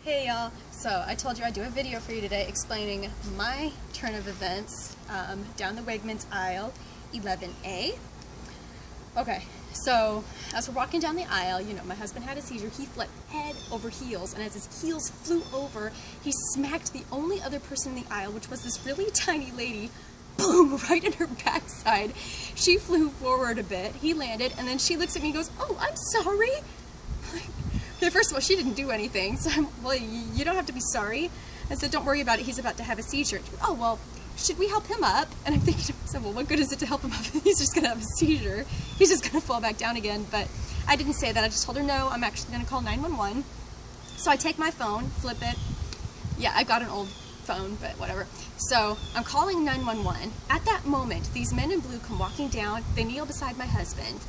Hey y'all, so I told you I'd do a video for you today explaining my turn of events down the Wegmans aisle, 11A. Okay, so as we're walking down the aisle, you know, my husband had a seizure. He flipped head over heels, and as his heels flew over, he smacked the only other person in the aisle, which was this really tiny lady, boom, right in her backside. She flew forward a bit, he landed, and then she looks at me and goes, "Oh, I'm sorry." First of all, she didn't do anything, so well, you don't have to be sorry. I said, "Don't worry about it, he's about to have a seizure." "Oh, well, should we help him up?" And I'm thinking to myself, well, what good is it to help him up if he's just gonna have a seizure? He's just gonna fall back down again. But I didn't say that. I just told her, no, I'm actually gonna call 911. So I take my phone, flip it. Yeah, I got an old phone, but whatever. So I'm calling 911. At that moment, these men in blue come walking down. They kneel beside my husband,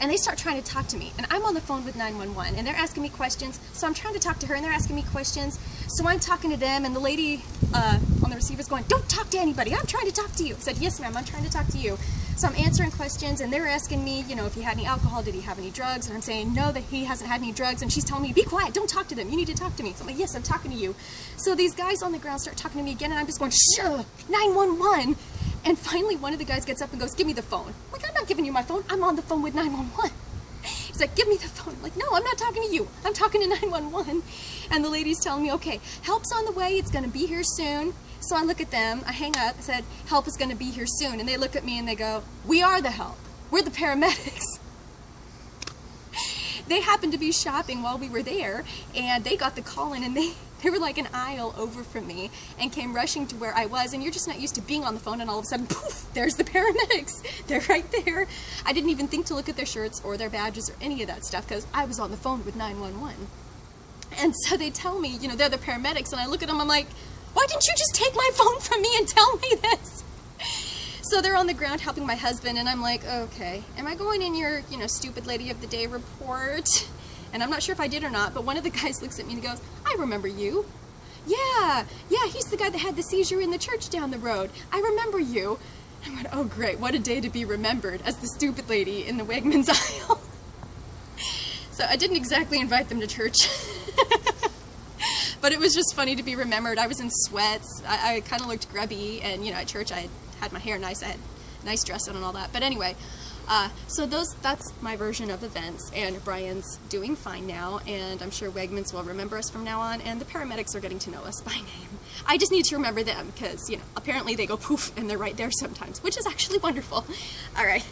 and they start trying to talk to me. And I'm on the phone with 911, and they're asking me questions. So I'm trying to talk to her, and they're asking me questions. So I'm talking to them, and the lady on the receiver's going, "Don't talk to anybody. I'm trying to talk to you." I said, "Yes, ma'am, I'm trying to talk to you." So I'm answering questions, and they're asking me, you know, if he had any alcohol, did he have any drugs? And I'm saying, no, that he hasn't had any drugs. And she's telling me, "Be quiet. Don't talk to them. You need to talk to me." So I'm like, "Yes, I'm talking to you." So these guys on the ground start talking to me again, and I'm just going, "Shh, 911. And finally, one of the guys gets up and goes, "Give me the phone." I'm like, "I'm not giving you my phone. I'm on the phone with 911. He's like, "Give me the phone." I'm like, "No, I'm not talking to you. I'm talking to 911. And the lady's telling me, "Okay, help's on the way. It's going to be here soon." So I look at them. I hang up. I said, "Help is going to be here soon." And they look at me and they go, "We are the help. We're the paramedics." They happened to be shopping while we were there, and they got the call in, and they were like an aisle over from me and came rushing to where I was. And you're just not used to being on the phone, and all of a sudden, poof, there's the paramedics. They're right there. I didn't even think to look at their shirts or their badges or any of that stuff because I was on the phone with 911. And so they tell me, you know, they're the paramedics, and I look at them, I'm like, "Why didn't you just take my phone from me and tell me this?" So they're on the ground helping my husband, and I'm like, okay, am I going in your, you know, stupid lady of the day report? And I'm not sure if I did or not, but one of the guys looks at me and goes, "I remember you. Yeah, he's the guy that had the seizure in the church down the road. I remember you." I went, oh great, what a day to be remembered as the stupid lady in the Wegmans aisle. So I didn't exactly invite them to church. But it was just funny to be remembered. I was in sweats. I kind of looked grubby, and you know, at church I had my hair nice. I had a nice dress on and all that. But anyway, so that's my version of events, and Brian's doing fine now, and I'm sure Wegmans will remember us from now on, and the paramedics are getting to know us by name. I just need to remember them because, you know, apparently they go poof and they're right there sometimes, which is actually wonderful. All right.